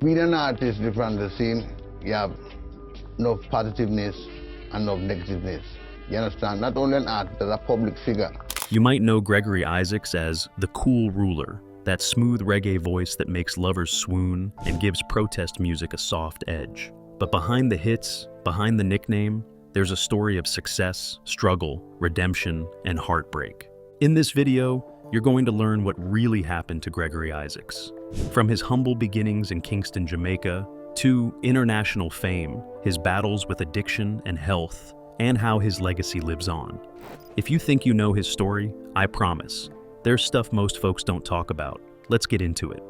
Being an artist different the scene, you have enough positiveness and enough negativeness. You understand? Not only an artist, but a public figure. You might know Gregory Isaacs as the cool ruler, that smooth reggae voice that makes lovers swoon and gives protest music a soft edge. But behind the hits, behind the nickname, there's a story of success, struggle, redemption, and heartbreak. In this video, you're going to learn what really happened to Gregory Isaacs. From his humble beginnings in Kingston, Jamaica, to international fame, his battles with addiction and health, and how his legacy lives on. If you think you know his story, I promise, there's stuff most folks don't talk about. Let's get into it.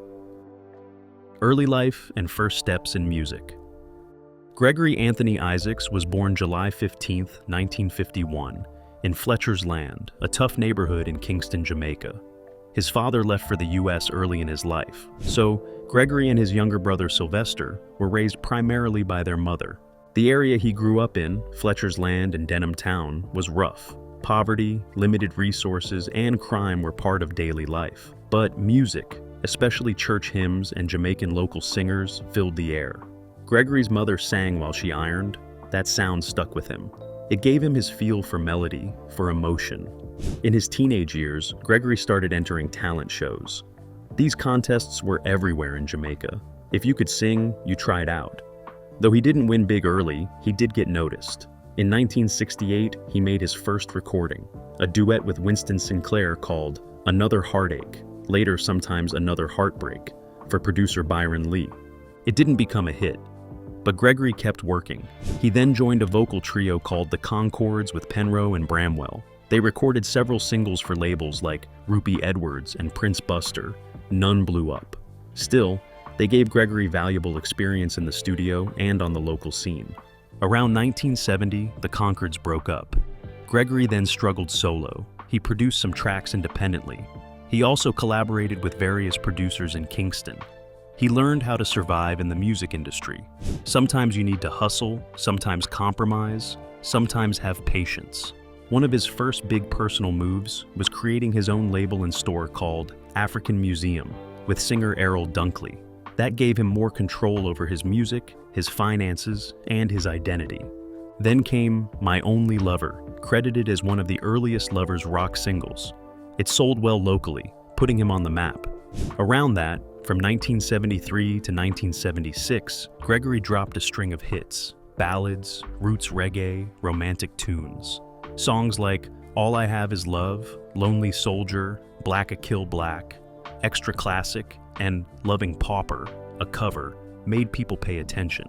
Early life and first steps in music. Gregory Anthony Isaacs was born July 15, 1951, in Fletcher's Land, a tough neighborhood in Kingston, Jamaica. His father left for the US early in his life, so Gregory and his younger brother Sylvester were raised primarily by their mother. The area he grew up in, Fletcher's Land and Denham Town, was rough. Poverty, limited resources, and crime were part of daily life. But music, especially church hymns and Jamaican local singers, filled the air. Gregory's mother sang while she ironed. That sound stuck with him. It gave him his feel for melody, for emotion. In his teenage years, Gregory started entering talent shows. These contests were everywhere in Jamaica. If you could sing, you tried out. Though he didn't win big early, he did get noticed. In 1968, he made his first recording, a duet with Winston Sinclair called Another Heartache, later sometimes Another Heartbreak, for producer Byron Lee. It didn't become a hit, but Gregory kept working. He then joined a vocal trio called the Concords with Penro and Bramwell. They recorded several singles for labels like Rupee Edwards and Prince Buster. None blew up. Still, they gave Gregory valuable experience in the studio and on the local scene. Around 1970, the Concords broke up. Gregory then struggled solo. He produced some tracks independently. He also collaborated with various producers in Kingston. He learned how to survive in the music industry. Sometimes you need to hustle, sometimes compromise, sometimes have patience. One of his first big personal moves was creating his own label and store called African Museum with singer Errol Dunkley. That gave him more control over his music, his finances, and his identity. Then came My Only Lover, credited as one of the earliest Lovers rock singles. It sold well locally, putting him on the map. Around that, from 1973 to 1976, Gregory dropped a string of hits, ballads, roots reggae, romantic tunes. Songs like All I Have Is Love, Lonely Soldier, Black a Kill Black, Extra Classic, and Loving Pauper, a cover, made people pay attention.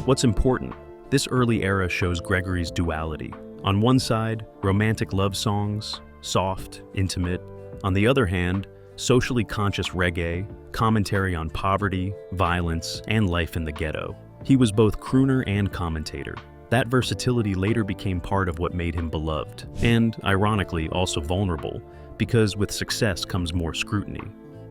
What's important, this early era shows Gregory's duality. On one side, romantic love songs, soft, intimate. On the other hand, socially conscious reggae, commentary on poverty, violence, and life in the ghetto. He was both crooner and commentator. That versatility later became part of what made him beloved, and, ironically, also vulnerable, because with success comes more scrutiny.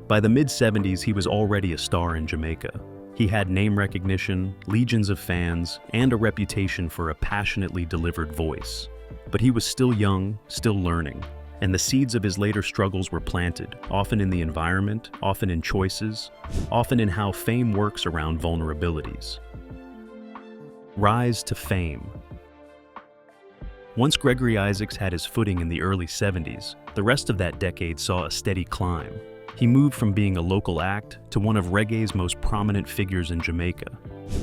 By the mid-70s, he was already a star in Jamaica. He had name recognition, legions of fans, and a reputation for a passionately delivered voice. But he was still young, still learning, and the seeds of his later struggles were planted, often in the environment, often in choices, often in how fame works around vulnerabilities. Rise to fame. Once Gregory Isaacs had his footing in the early 70s, the rest of that decade saw a steady climb. He moved from being a local act to one of reggae's most prominent figures in Jamaica.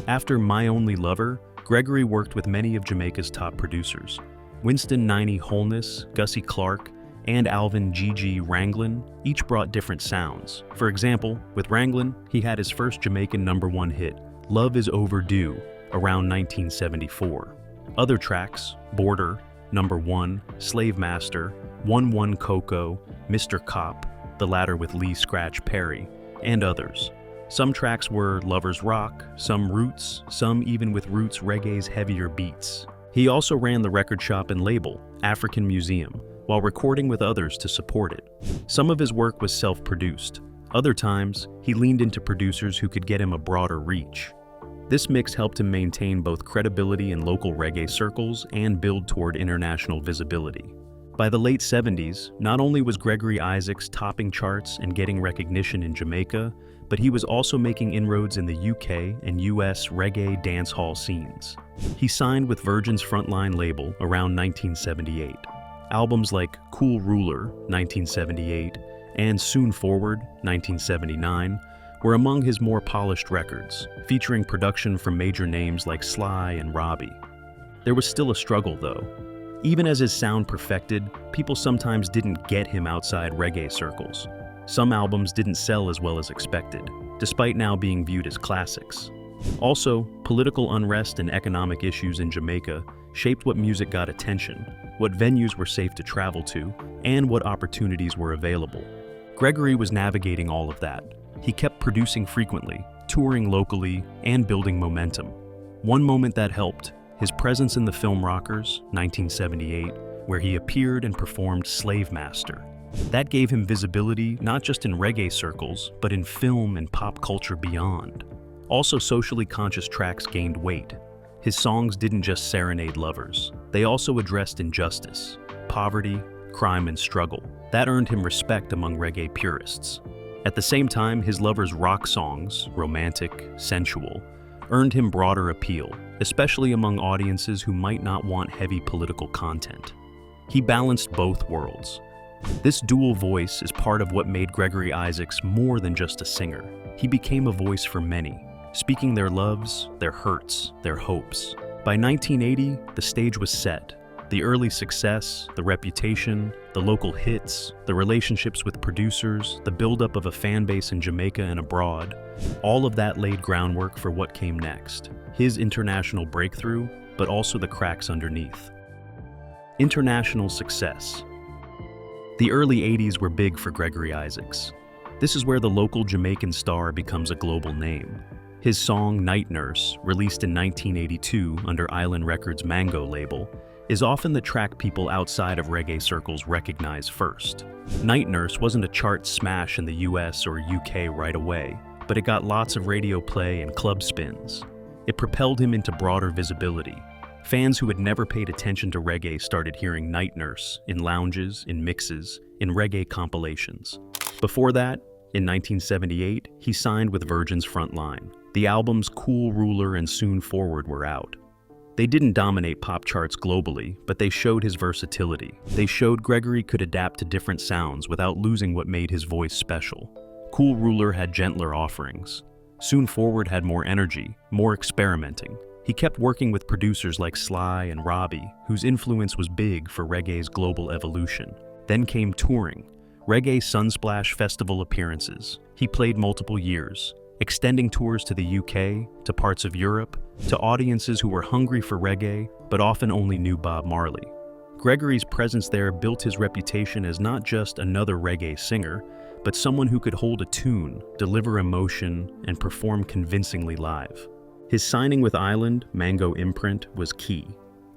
After My Only Lover, Gregory worked with many of Jamaica's top producers. Winston "Niney" Holness, Gussie Clarke, and Alvin "GG" Ranglin each brought different sounds. For example, with Ranglin, he had his first Jamaican #1 hit, Love Is Overdue, around 1974. Other tracks, Border, #1, Slave Master, 1-1 Coco, Mr. Cop, the latter with Lee Scratch Perry, and others. Some tracks were lovers rock, some roots, some even with roots reggae's heavier beats. He also ran the record shop and label, African Museum, while recording with others to support it. Some of his work was self-produced. Other times, he leaned into producers who could get him a broader reach. This mix helped him maintain both credibility in local reggae circles and build toward international visibility. By the late 70s, not only was Gregory Isaacs topping charts and getting recognition in Jamaica, but he was also making inroads in the UK and US reggae dancehall scenes. He signed with Virgin's Frontline label around 1978. Albums like Cool Ruler, 1978, and Soon Forward, 1979, were among his more polished records, featuring production from major names like Sly and Robbie. There was still a struggle, though. Even as his sound perfected, people sometimes didn't get him outside reggae circles. Some albums didn't sell as well as expected, despite now being viewed as classics. Also, political unrest and economic issues in Jamaica shaped what music got attention, what venues were safe to travel to, and what opportunities were available. Gregory was navigating all of that. He kept producing frequently, touring locally, and building momentum. One moment that helped, his presence in the film Rockers, 1978, where he appeared and performed Slave Master. That gave him visibility not just in reggae circles, but in film and pop culture beyond. Also, socially conscious tracks gained weight. His songs didn't just serenade lovers. They also addressed injustice, poverty, crime, and struggle. That earned him respect among reggae purists. At the same time, his lovers' rock songs, romantic, sensual, earned him broader appeal, especially among audiences who might not want heavy political content. He balanced both worlds. This dual voice is part of what made Gregory Isaacs more than just a singer. He became a voice for many, speaking their loves, their hurts, their hopes. By 1980, the stage was set. The early success, the reputation, the local hits, the relationships with producers, the buildup of a fan base in Jamaica and abroad, all of that laid groundwork for what came next. His international breakthrough, but also the cracks underneath. International success. The early 80s were big for Gregory Isaacs. This is where the local Jamaican star becomes a global name. His song Night Nurse, released in 1982 under Island Records' Mango label, is often the track people outside of reggae circles recognize first. Night Nurse wasn't a chart smash in the US or UK right away, but it got lots of radio play and club spins. It propelled him into broader visibility. Fans who had never paid attention to reggae started hearing Night Nurse in lounges, in mixes, in reggae compilations. Before that, in 1978, he signed with Virgin's Frontline. The albums Cool Ruler and Soon Forward were out. They didn't dominate pop charts globally, but they showed his versatility. They showed Gregory could adapt to different sounds without losing what made his voice special. Cool Ruler had gentler offerings. Soon Forward had more energy, more experimenting. He kept working with producers like Sly and Robbie, whose influence was big for reggae's global evolution. Then came touring, Reggae Sunsplash Festival appearances. He played multiple years, extending tours to the UK, to parts of Europe, to audiences who were hungry for reggae, but often only knew Bob Marley. Gregory's presence there built his reputation as not just another reggae singer, but someone who could hold a tune, deliver emotion, and perform convincingly live. His signing with Island, Mango Imprint, was key.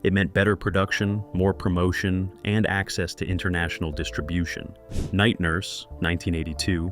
It meant better production, more promotion, and access to international distribution. Night Nurse, 1982,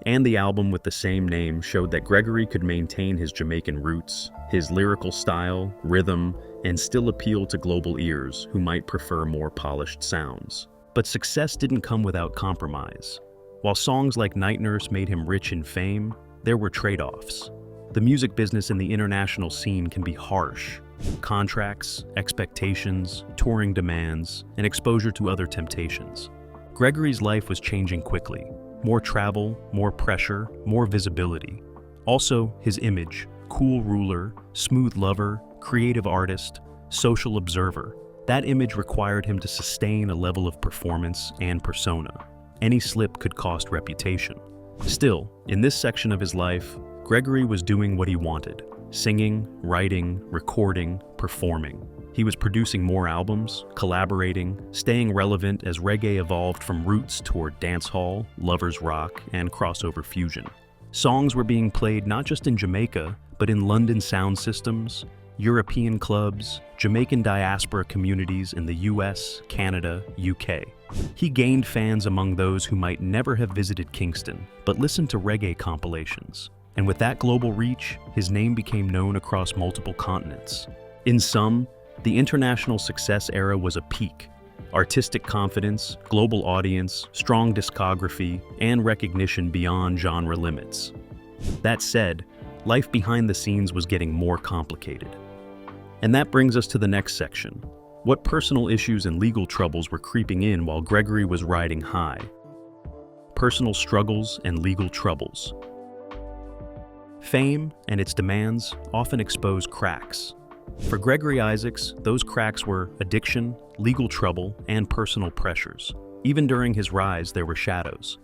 and the album with the same name showed that Gregory could maintain his Jamaican roots, his lyrical style, rhythm, and still appeal to global ears who might prefer more polished sounds. But success didn't come without compromise. While songs like Night Nurse made him rich in fame, there were trade-offs. The music business in the international scene can be harsh. Contracts, expectations, touring demands, and exposure to other temptations. Gregory's life was changing quickly. More travel, more pressure, more visibility. Also, his image, cool ruler, smooth lover, creative artist, social observer. That image required him to sustain a level of performance and persona. Any slip could cost reputation. Still, in this section of his life, Gregory was doing what he wanted: singing, writing, recording, performing. He was producing more albums, collaborating, staying relevant as reggae evolved from roots toward dancehall, lovers rock, and crossover fusion. Songs were being played not just in Jamaica, but in London sound systems, European clubs, Jamaican diaspora communities in the US, Canada, UK. He gained fans among those who might never have visited Kingston, but listened to reggae compilations. And with that global reach, his name became known across multiple continents. In sum, the international success era was a peak. Artistic confidence, global audience, strong discography, and recognition beyond genre limits. That said, life behind the scenes was getting more complicated. And that brings us to the next section. What personal issues and legal troubles were creeping in while Gregory was riding high? Personal struggles and legal troubles. Fame and its demands often expose cracks. For Gregory Isaacs, those cracks were addiction, legal trouble, and personal pressures. Even during his rise, there were shadows.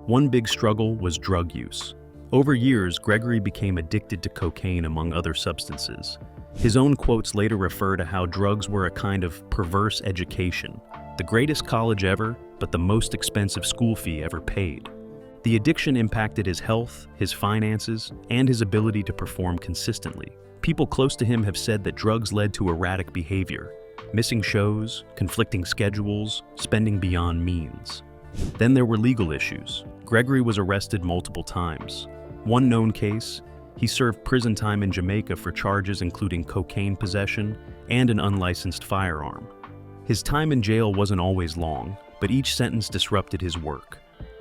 One big struggle was drug use. Over years, Gregory became addicted to cocaine among other substances. His own quotes later refer to how drugs were a kind of perverse education, the greatest college ever, but the most expensive school fee ever paid. The addiction impacted his health, his finances, and his ability to perform consistently. People close to him have said that drugs led to erratic behavior, missing shows, conflicting schedules, spending beyond means. Then there were legal issues. Gregory was arrested multiple times. One known case, he served prison time in Jamaica for charges including cocaine possession and an unlicensed firearm. His time in jail wasn't always long, but each sentence disrupted his work.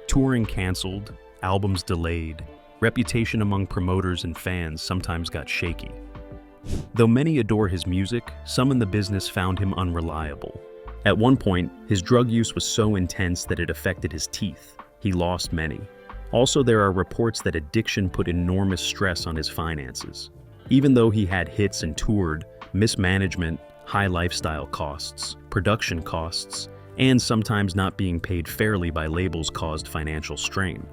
Touring canceled, albums delayed, reputation among promoters and fans sometimes got shaky. Though many adore his music, some in the business found him unreliable. At one point, his drug use was so intense that it affected his teeth. He lost many. Also, there are reports that addiction put enormous stress on his finances. Even though he had hits and toured, mismanagement, high lifestyle costs, production costs, and sometimes not being paid fairly by labels caused financial strain.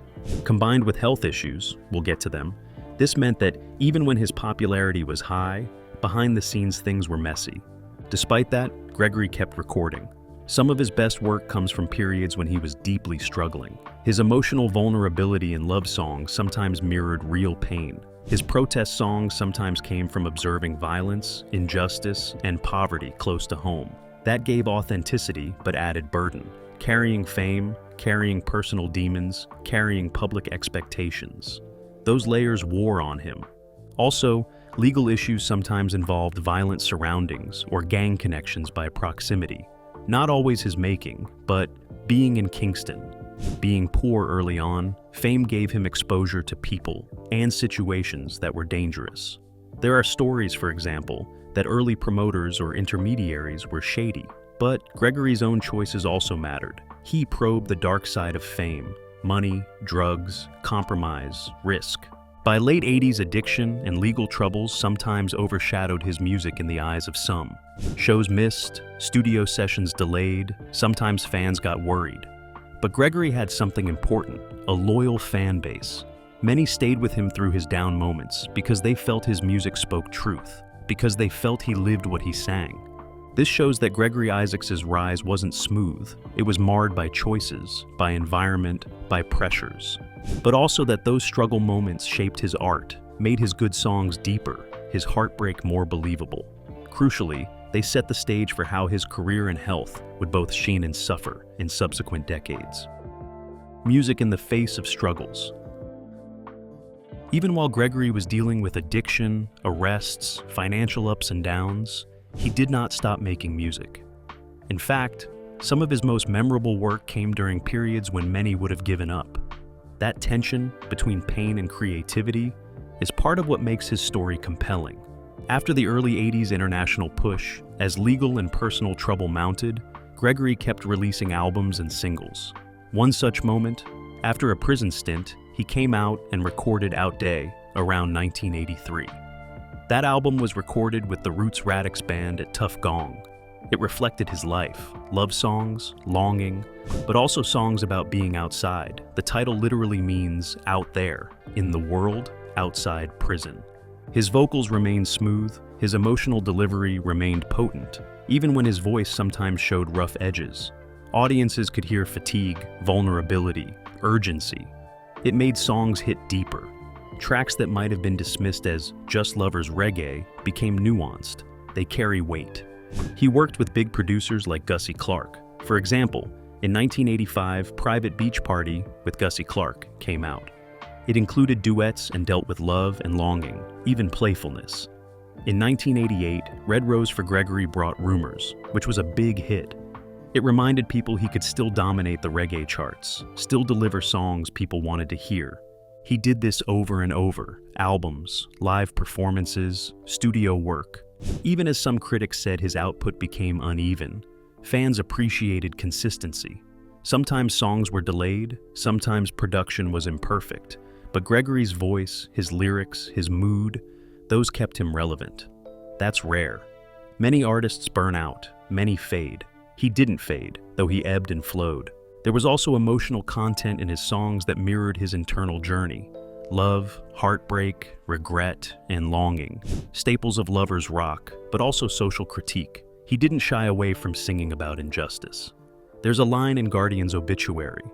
Combined with health issues, we'll get to them, this meant that even when his popularity was high, behind the scenes things were messy. Despite that, Gregory kept recording. Some of his best work comes from periods when he was deeply struggling. His emotional vulnerability in love songs sometimes mirrored real pain. His protest songs sometimes came from observing violence, injustice, and poverty close to home. That gave authenticity but added burden. Carrying fame, carrying personal demons, carrying public expectations. Those layers wore on him. Also, legal issues sometimes involved violent surroundings or gang connections by proximity. Not always his making, but being in Kingston. Being poor early on, fame gave him exposure to people and situations that were dangerous. There are stories, for example, that early promoters or intermediaries were shady, but Gregory's own choices also mattered. He probed the dark side of fame, money, drugs, compromise, risk. By late 80s, addiction and legal troubles sometimes overshadowed his music in the eyes of some. Shows missed, studio sessions delayed, sometimes fans got worried. But Gregory had something important, a loyal fan base. Many stayed with him through his down moments because they felt his music spoke truth, because they felt he lived what he sang. This shows that Gregory Isaacs' rise wasn't smooth. It was marred by choices, by environment, by pressures. But also that those struggle moments shaped his art, made his good songs deeper, his heartbreak more believable. Crucially, they set the stage for how his career and health would both sheen and suffer in subsequent decades. Music in the face of struggles. Even while Gregory was dealing with addiction, arrests, financial ups and downs, he did not stop making music. In fact, some of his most memorable work came during periods when many would have given up. That tension between pain and creativity is part of what makes his story compelling. After the early 80s international push, as legal and personal trouble mounted, Gregory kept releasing albums and singles. One such moment, after a prison stint, he came out and recorded Out Day around 1983. That album was recorded with the Roots Radix Band at Tough Gong. It reflected his life, love songs, longing, but also songs about being outside. The title literally means out there, in the world, outside prison. His vocals remained smooth, his emotional delivery remained potent, even when his voice sometimes showed rough edges. Audiences could hear fatigue, vulnerability, urgency. It made songs hit deeper. Tracks that might have been dismissed as just lovers reggae became nuanced. They carry weight. He worked with big producers like Gussie Clarke. For example, in 1985, Private Beach Party with Gussie Clarke came out. It included duets and dealt with love and longing, even playfulness. In 1988, Red Rose for Gregory brought Rumors, which was a big hit. It reminded people he could still dominate the reggae charts, still deliver songs people wanted to hear. He did this over and over: albums, live performances, studio work. Even as some critics said his output became uneven, fans appreciated consistency. Sometimes songs were delayed, sometimes production was imperfect, but Gregory's voice, his lyrics, his mood, those kept him relevant. That's rare. Many artists burn out, many fade. He didn't fade, though he ebbed and flowed. There was also emotional content in his songs that mirrored his internal journey: love, heartbreak, regret, and longing. Staples of lovers' rock, but also social critique. He didn't shy away from singing about injustice. There's a line in Guardian's obituary: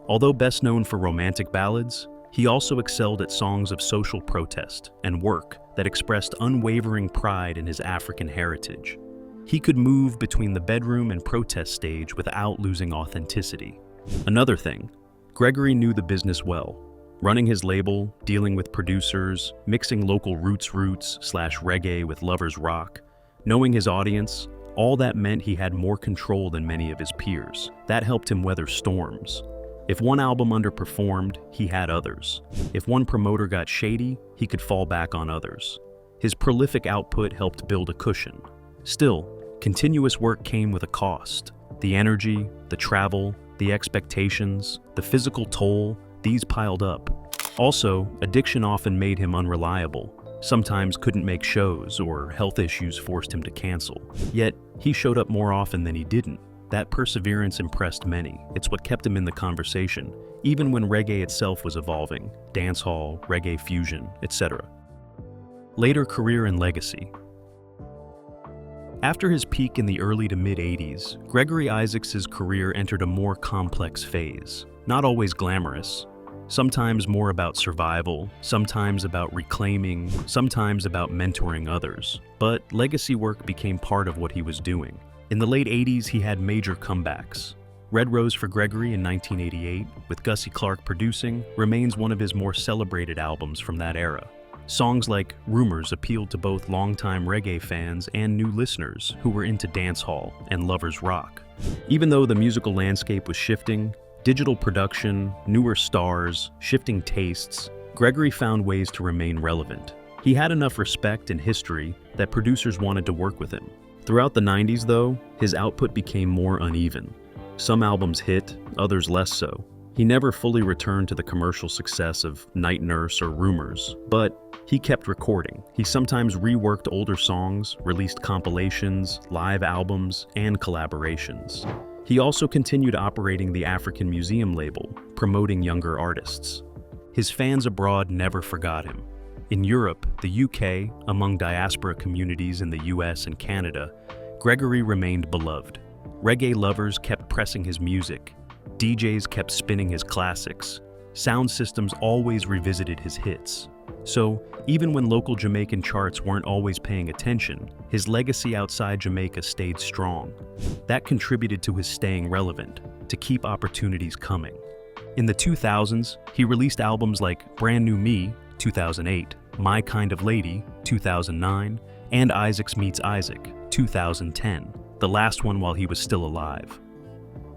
although best known for romantic ballads, he also excelled at songs of social protest and work that expressed unwavering pride in his African heritage. He could move between the bedroom and protest stage without losing authenticity. Another thing, Gregory knew the business well. Running his label, dealing with producers, mixing local roots/reggae with lovers rock, knowing his audience, all that meant he had more control than many of his peers. That helped him weather storms. If one album underperformed, he had others. If one promoter got shady, he could fall back on others. His prolific output helped build a cushion. Still, continuous work came with a cost. The energy, the travel, the expectations, the physical toll, these piled up. Also, addiction often made him unreliable. Sometimes couldn't make shows, or health issues forced him to cancel. Yet, he showed up more often than he didn't. That perseverance impressed many. It's what kept him in the conversation, even when reggae itself was evolving: dancehall, reggae fusion, etc. Later career and legacy. After his peak in the early to mid-80s, Gregory Isaacs' career entered a more complex phase. Not always glamorous, sometimes more about survival, sometimes about reclaiming, sometimes about mentoring others. But legacy work became part of what he was doing. In the late 80s, he had major comebacks. Red Rose for Gregory in 1988, with Gussie Clarke producing, remains one of his more celebrated albums from that era. Songs like Rumors appealed to both longtime reggae fans and new listeners who were into dancehall and lovers rock. Even though the musical landscape was shifting, digital production, newer stars, shifting tastes, Gregory found ways to remain relevant. He had enough respect and history that producers wanted to work with him. Throughout the 90s, though, his output became more uneven. Some albums hit, others less so. He never fully returned to the commercial success of Night Nurse or Rumors, but he kept recording. He sometimes reworked older songs, released compilations, live albums, and collaborations. He also continued operating the African Museum label, promoting younger artists. His fans abroad never forgot him. In Europe, the UK, among diaspora communities in the US and Canada, Gregory remained beloved. Reggae lovers kept pressing his music. DJs kept spinning his classics. Sound systems always revisited his hits. So, even when local Jamaican charts weren't always paying attention, his legacy outside Jamaica stayed strong. That contributed to his staying relevant, to keep opportunities coming. In the 2000s, he released albums like Brand New Me, 2008, My Kind of Lady, 2009, and Isaacs Meets Isaac, 2010, the last one while he was still alive.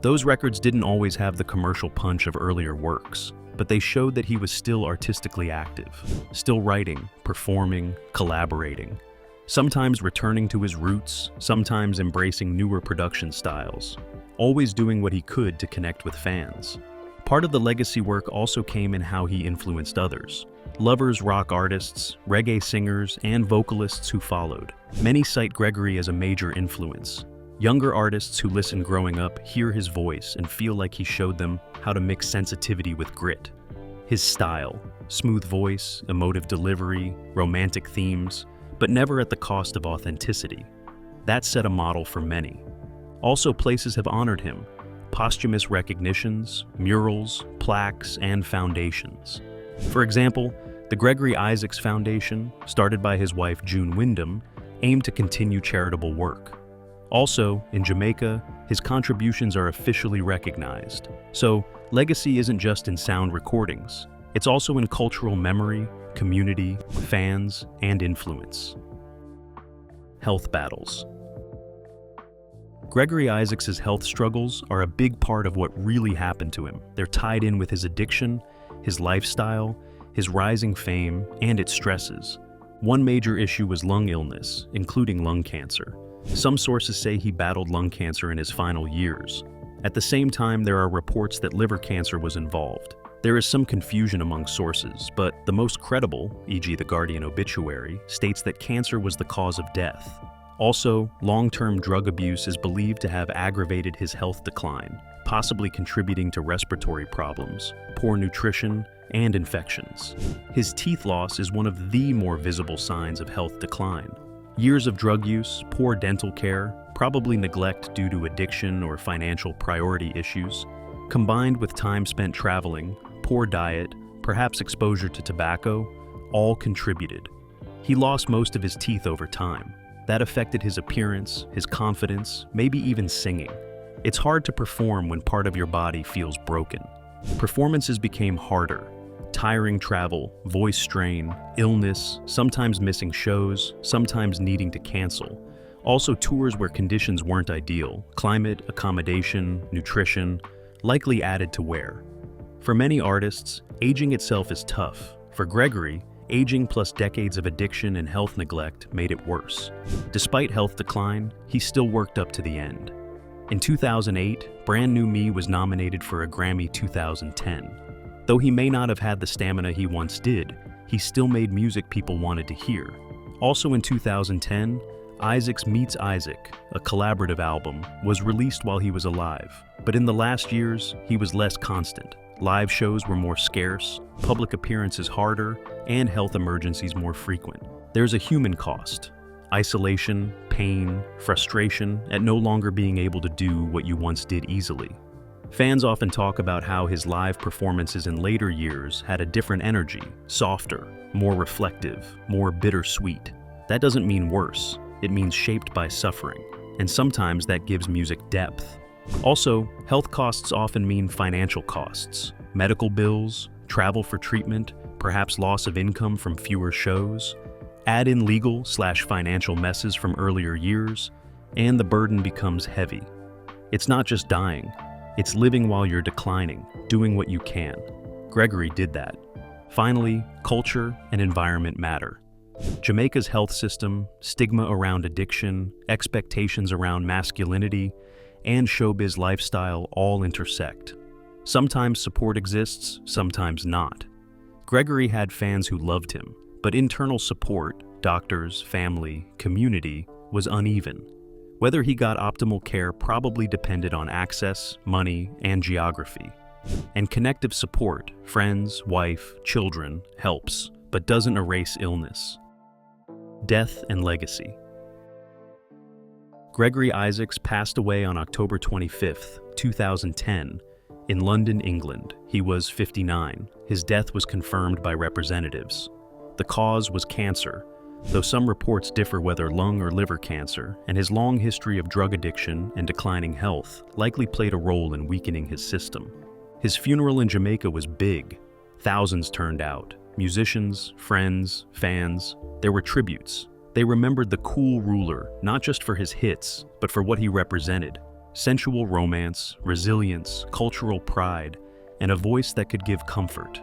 Those records didn't always have the commercial punch of earlier works, but they showed that he was still artistically active, still writing, performing, collaborating, sometimes returning to his roots, sometimes embracing newer production styles, always doing what he could to connect with fans. Part of the legacy work also came in how he influenced others. Lovers rock artists, reggae singers, and vocalists who followed. Many cite Gregory as a major influence. Younger artists who listen growing up hear his voice and feel like he showed them how to mix sensitivity with grit. His style, smooth voice, emotive delivery, romantic themes, but never at the cost of authenticity. That set a model for many. Also, places have honored him: posthumous recognitions, murals, plaques, and foundations. For example, the Gregory Isaacs Foundation, started by his wife June Wyndham, aimed to continue charitable work. Also, in Jamaica, his contributions are officially recognized. So, legacy isn't just in sound recordings. It's also in cultural memory, community, fans, and influence. Health battles. Gregory Isaacs' health struggles are a big part of what really happened to him. They're tied in with his addiction, his lifestyle, his rising fame, and its stresses. One major issue was lung illness, including lung cancer. Some sources say he battled lung cancer in his final years. At the same time, there are reports that liver cancer was involved. There is some confusion among sources, but the most credible, e.g. the Guardian obituary, states that cancer was the cause of death. Also, long-term drug abuse is believed to have aggravated his health decline, possibly contributing to respiratory problems, poor nutrition, and infections. His teeth loss is one of the more visible signs of health decline. Years of drug use, poor dental care, probably neglect due to addiction or financial priority issues, combined with time spent traveling, poor diet, perhaps exposure to tobacco, all contributed. He lost most of his teeth over time. That affected his appearance, his confidence, maybe even singing. It's hard to perform when part of your body feels broken. Performances became harder. Tiring travel, voice strain, illness, sometimes missing shows, sometimes needing to cancel. Also tours where conditions weren't ideal, climate, accommodation, nutrition, likely added to wear. For many artists, aging itself is tough. For Gregory, aging plus decades of addiction and health neglect made it worse. Despite health decline, he still worked up to the end. In 2008, Brand New Me was nominated for a Grammy 2010. Though he may not have had the stamina he once did, he still made music people wanted to hear. Also in 2010, Isaacs Meets Isaac, a collaborative album, was released while he was alive. But in the last years, he was less constant. Live shows were more scarce, public appearances harder, and health emergencies more frequent. There's a human cost. Isolation, pain, frustration at no longer being able to do what you once did easily. Fans often talk about how his live performances in later years had a different energy, softer, more reflective, more bittersweet. That doesn't mean worse, it means shaped by suffering, and sometimes that gives music depth. Also, health costs often mean financial costs, medical bills, travel for treatment, perhaps loss of income from fewer shows. Add in legal/financial messes from earlier years, and the burden becomes heavy. It's not just dying, it's living while you're declining, doing what you can. Gregory did that. Finally, culture and environment matter. Jamaica's health system, stigma around addiction, expectations around masculinity, and showbiz lifestyle all intersect. Sometimes support exists, sometimes not. Gregory had fans who loved him, but internal support, doctors, family, community, was uneven. Whether he got optimal care probably depended on access, money, and geography. And connective support, friends, wife, children, helps, but doesn't erase illness. Death and legacy. Gregory Isaacs passed away on October 25, 2010, in London, England. He was 59. His death was confirmed by representatives. The cause was cancer, though some reports differ whether lung or liver cancer, and his long history of drug addiction and declining health likely played a role in weakening his system. His funeral in Jamaica was big. Thousands turned out. Musicians, friends, fans. There were tributes. They remembered the cool ruler, not just for his hits, but for what he represented. Sensual romance, resilience, cultural pride, and a voice that could give comfort.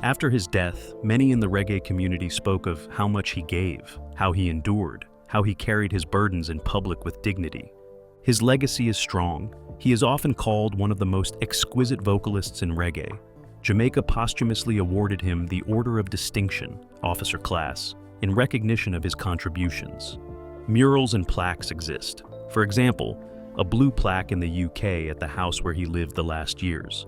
After his death, many in the reggae community spoke of how much he gave, how he endured, how he carried his burdens in public with dignity. His legacy is strong. He is often called one of the most exquisite vocalists in reggae. Jamaica posthumously awarded him the Order of Distinction, officer class, in recognition of his contributions. Murals and plaques exist. For example, a blue plaque in the UK at the house where he lived the last years.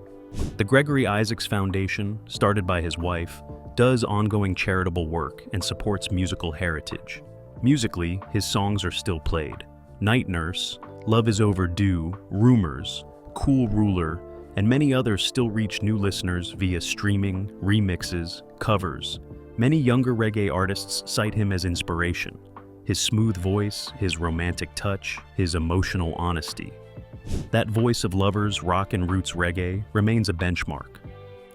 The Gregory Isaacs Foundation, started by his wife, does ongoing charitable work and supports musical heritage. Musically, his songs are still played. Night Nurse, Love Is Overdue, Rumors, Cool Ruler, and many others still reach new listeners via streaming, remixes, covers. Many younger reggae artists cite him as inspiration. His smooth voice, his romantic touch, his emotional honesty. That voice of lovers, rock and roots reggae remains a benchmark.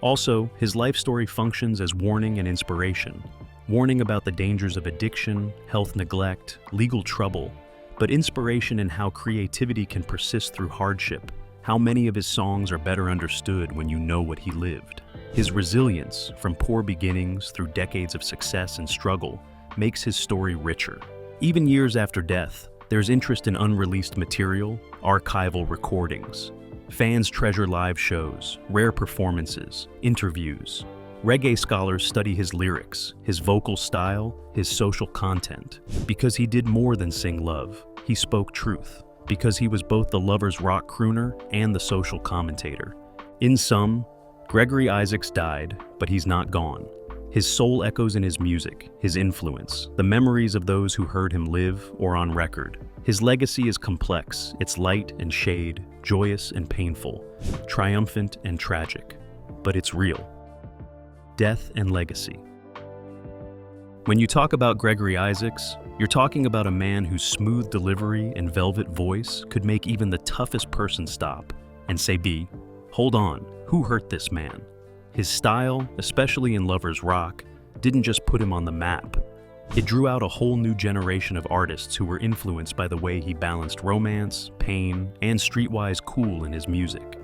Also, his life story functions as warning and inspiration. Warning about the dangers of addiction, health neglect, legal trouble, but inspiration in how creativity can persist through hardship, how many of his songs are better understood when you know what he lived. His resilience, from poor beginnings through decades of success and struggle, makes his story richer. Even years after death, there's interest in unreleased material, archival recordings. Fans treasure live shows, rare performances, interviews. Reggae scholars study his lyrics, his vocal style, his social content. Because he did more than sing love, he spoke truth. Because he was both the lover's rock crooner and the social commentator. In sum, Gregory Isaacs died, but he's not gone. His soul echoes in his music, his influence, the memories of those who heard him live or on record. His legacy is complex, it's light and shade, joyous and painful, triumphant and tragic, but it's real. Death and legacy. When you talk about Gregory Isaacs, you're talking about a man whose smooth delivery and velvet voice could make even the toughest person stop and say, hold on, who hurt this man? His style, especially in Lover's Rock, didn't just put him on the map. It drew out a whole new generation of artists who were influenced by the way he balanced romance, pain, and streetwise cool in his music.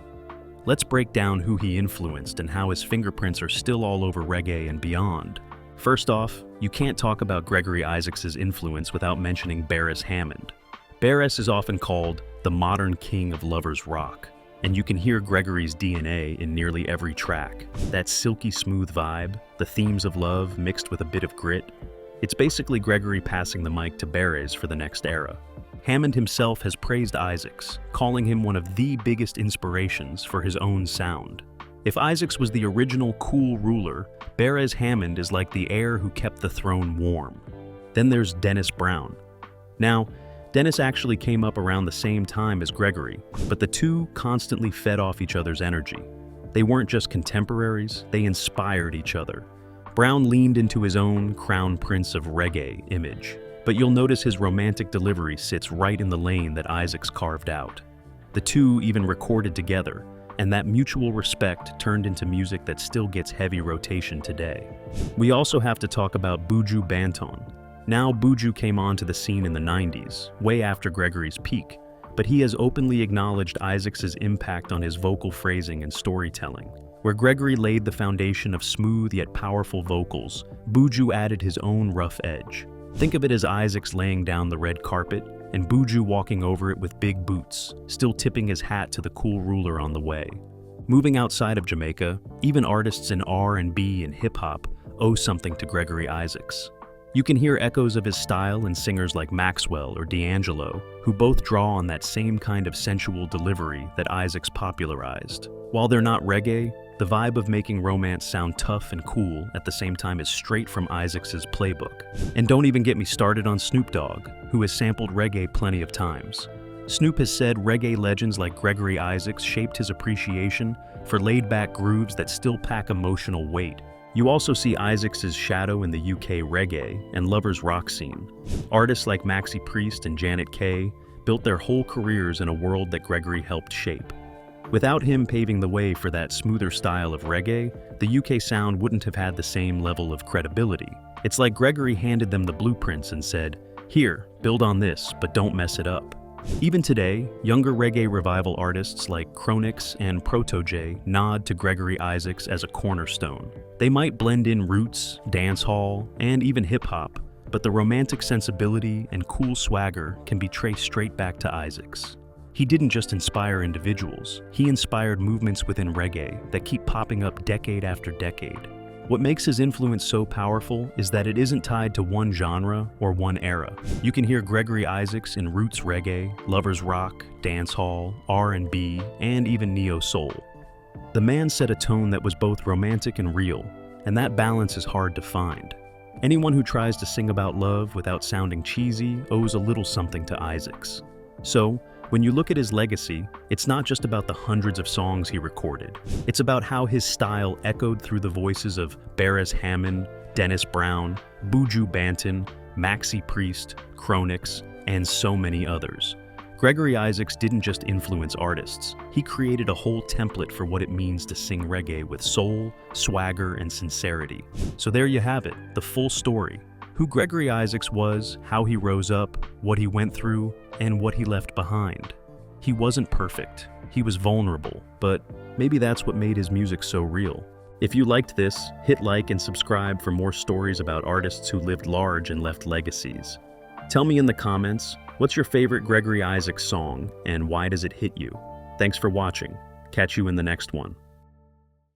Let's break down who he influenced and how his fingerprints are still all over reggae and beyond. First off, you can't talk about Gregory Isaacs' influence without mentioning Beres Hammond. Beres is often called the modern king of Lover's Rock, and you can hear Gregory's DNA in nearly every track. That silky smooth vibe, the themes of love mixed with a bit of grit. It's basically Gregory passing the mic to Beres for the next era. Hammond himself has praised Isaacs, calling him one of the biggest inspirations for his own sound. If Isaacs was the original cool ruler, Beres Hammond is like the heir who kept the throne warm. Then there's Dennis Brown. Now, Dennis actually came up around the same time as Gregory, but the two constantly fed off each other's energy. They weren't just contemporaries, they inspired each other. Brown leaned into his own Crown Prince of Reggae image, but you'll notice his romantic delivery sits right in the lane that Isaacs carved out. The two even recorded together, and that mutual respect turned into music that still gets heavy rotation today. We also have to talk about Buju Banton. Now, Buju came onto the scene in the 90s, way after Gregory's peak, but he has openly acknowledged Isaacs' impact on his vocal phrasing and storytelling. Where Gregory laid the foundation of smooth yet powerful vocals, Buju added his own rough edge. Think of it as Isaacs laying down the red carpet, and Buju walking over it with big boots, still tipping his hat to the cool ruler on the way. Moving outside of Jamaica, even artists in R&B and hip-hop owe something to Gregory Isaacs. You can hear echoes of his style in singers like Maxwell or D'Angelo, who both draw on that same kind of sensual delivery that Isaacs popularized. While they're not reggae, the vibe of making romance sound tough and cool at the same time is straight from Isaacs' playbook. And don't even get me started on Snoop Dogg, who has sampled reggae plenty of times. Snoop has said reggae legends like Gregory Isaacs shaped his appreciation for laid-back grooves that still pack emotional weight. You also see Isaacs' shadow in the UK reggae and Lover's Rock scene. Artists like Maxi Priest and Janet Kay built their whole careers in a world that Gregory helped shape. Without him paving the way for that smoother style of reggae, the UK sound wouldn't have had the same level of credibility. It's like Gregory handed them the blueprints and said, "Here, build on this, but don't mess it up." Even today, younger reggae revival artists like Chronix and Protoje nod to Gregory Isaacs as a cornerstone. They might blend in roots, dancehall, and even hip-hop, but the romantic sensibility and cool swagger can be traced straight back to Isaacs. He didn't just inspire individuals, he inspired movements within reggae that keep popping up decade after decade. What makes his influence so powerful is that it isn't tied to one genre or one era. You can hear Gregory Isaacs in roots reggae, Lover's Rock, dancehall, R&B, and even neo-soul. The man set a tone that was both romantic and real, and that balance is hard to find. Anyone who tries to sing about love without sounding cheesy owes a little something to Isaacs. So, when you look at his legacy, it's not just about the hundreds of songs he recorded. It's about how his style echoed through the voices of Beres Hammond, Dennis Brown, Buju Banton, Maxi Priest, Chronix, and so many others. Gregory Isaacs didn't just influence artists, he created a whole template for what it means to sing reggae with soul, swagger, and sincerity. So there you have it, the full story. Who Gregory Isaacs was, how he rose up, what he went through, and what he left behind. He wasn't perfect, he was vulnerable, but maybe that's what made his music so real. If you liked this, hit like and subscribe for more stories about artists who lived large and left legacies. Tell me in the comments, what's your favorite Gregory Isaacs song and why does it hit you? Thanks for watching. Catch you in the next one.